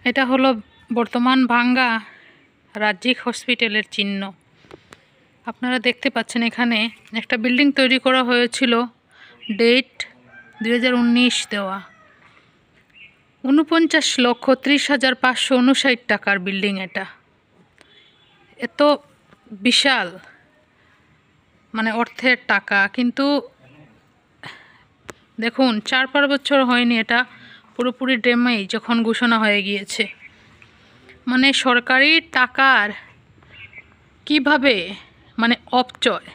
এটা হলো বর্তমান ভাঙ্গা রাজ্যিক হসপিটালের চিহ্ন। আপনারা দেখতে পাচ্ছেন এখানে একটা বিল্ডিং তৈরি করা হয়েছিল, ডেট 2019 দেওয়া, 49,30,559 টাকার বিল্ডিং। এটা এত বিশাল অর্থের টাকা, কিন্তু দেখুন 4-5 বছর হয়নি, এটা পুরোপুরি ড্যামেজ যখন ঘোষণা হয়ে গিয়েছে। সরকারি টাকার কিভাবে অপচয়।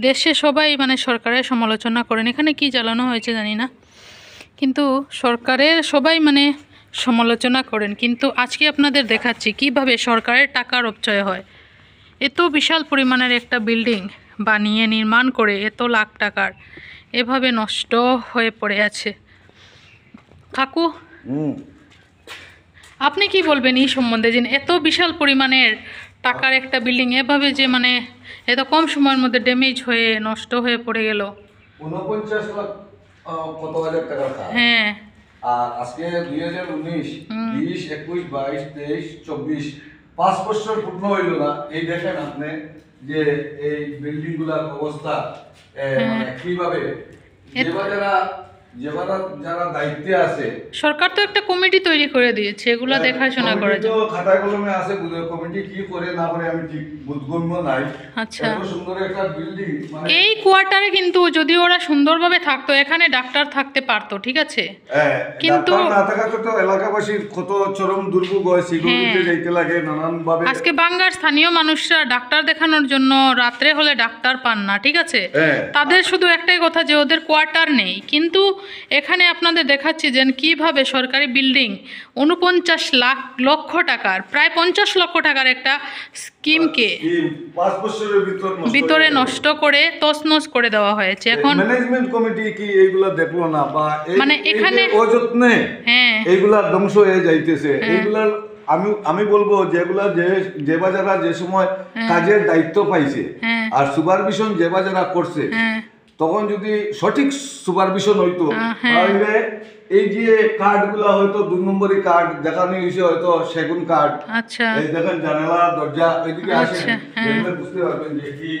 দেশে সবাই সরকারের সমালোচনা করেন, এখানে কি জ্বালানো হয়েছে জানি না, কিন্তু সরকারের সবাই সমালোচনা করেন। কিন্তু আজকে আপনাদের দেখাচ্ছি কিভাবে সরকারের টাকার অপচয় হয়। এত বিশাল পরিমাণের একটা বিল্ডিং বানিয়ে নির্মাণ করে এত লাখ টাকার এভাবে নষ্ট হয়ে পড়ে আছে। কাকু, আপনি কি বলবেন এই সম্বন্ধে, যে এত বিশাল পরিমাণের টাকার একটা বিল্ডিং এভাবে যে এত কম সময়ের মধ্যে ড্যামেজ হয়ে নষ্ট হয়ে পড়ে গেল? 49 লাখ কত হাজার টাকার কাজ। হ্যাঁ, আর আজকে 2019, 20, 21, 22, 23, 24 5 বছর পূর্ণ হইল না। এই দেখেন আপনি যে এই বিল্ডিং গুলার অবস্থা কিভাবে, যারা দায়িত্বে আছে। সরকার তো একটা কমিটি তৈরি করে দিয়েছে এগুলা দেখাশোনা করার জন্য। খাতায় কলমে আছে, কমিটি কি করে না করে আমি ঠিক বোধগম্য নাই। আচ্ছা, এত সুন্দর একটা বিল্ডিং, এই কোয়ার্টারে কিন্তু যদি ওরা সুন্দরভাবে থাকতো, এখানে ডাক্তার থাকতে পারতো, ঠিক আছে, কিন্তু না থাকাতে তো এলাকাবাসীর কত চরম দুর্ভোগ হয়, সিকিউরিটি যাইতে লাগে নানান ভাবে। আজকে বাংলার স্থানীয় মানুষরা ডাক্তার দেখানোর জন্য রাত্রে হলে ডাক্তার পান না, ঠিক আছে, তাদের শুধু একটাই কথা যে ওদের কোয়ার্টার নেই। কিন্তু এখানে আপনাদের দেখাচ্ছি যে কিভাবে সরকারি বিল্ডিং 49 লক্ষ টাকার, প্রায় 50 লক্ষ টাকার একটা স্কিমকে 5 বছরের ভিতরে নষ্ট করে তছনছ করে দেওয়া হয়েছে। এখন ম্যানেজমেন্ট কমিটি কি এইগুলা দেখলো না, বা এখানে অযত্নে এইগুলা ধ্বংস হয়ে যাইতেছে। এইগুলা আমি বলবো যেগুলা যে বাজারা যে সময় কাজের দায়িত্ব পাইছে আর সুপারভিশন যে বাজারা করছে, তখন যদি সঠিক সুপারভিশন হইতো, তাহলে এই যে কার্ড গুলা হয়তো 2 নম্বরই কার্ড দেখানো হয়েছে, হয়তো সেগুন কার্ড। আচ্ছা, এই দেখেন জানালা দরজা এদিকে আসে, বুঝতে পারবেন যে কি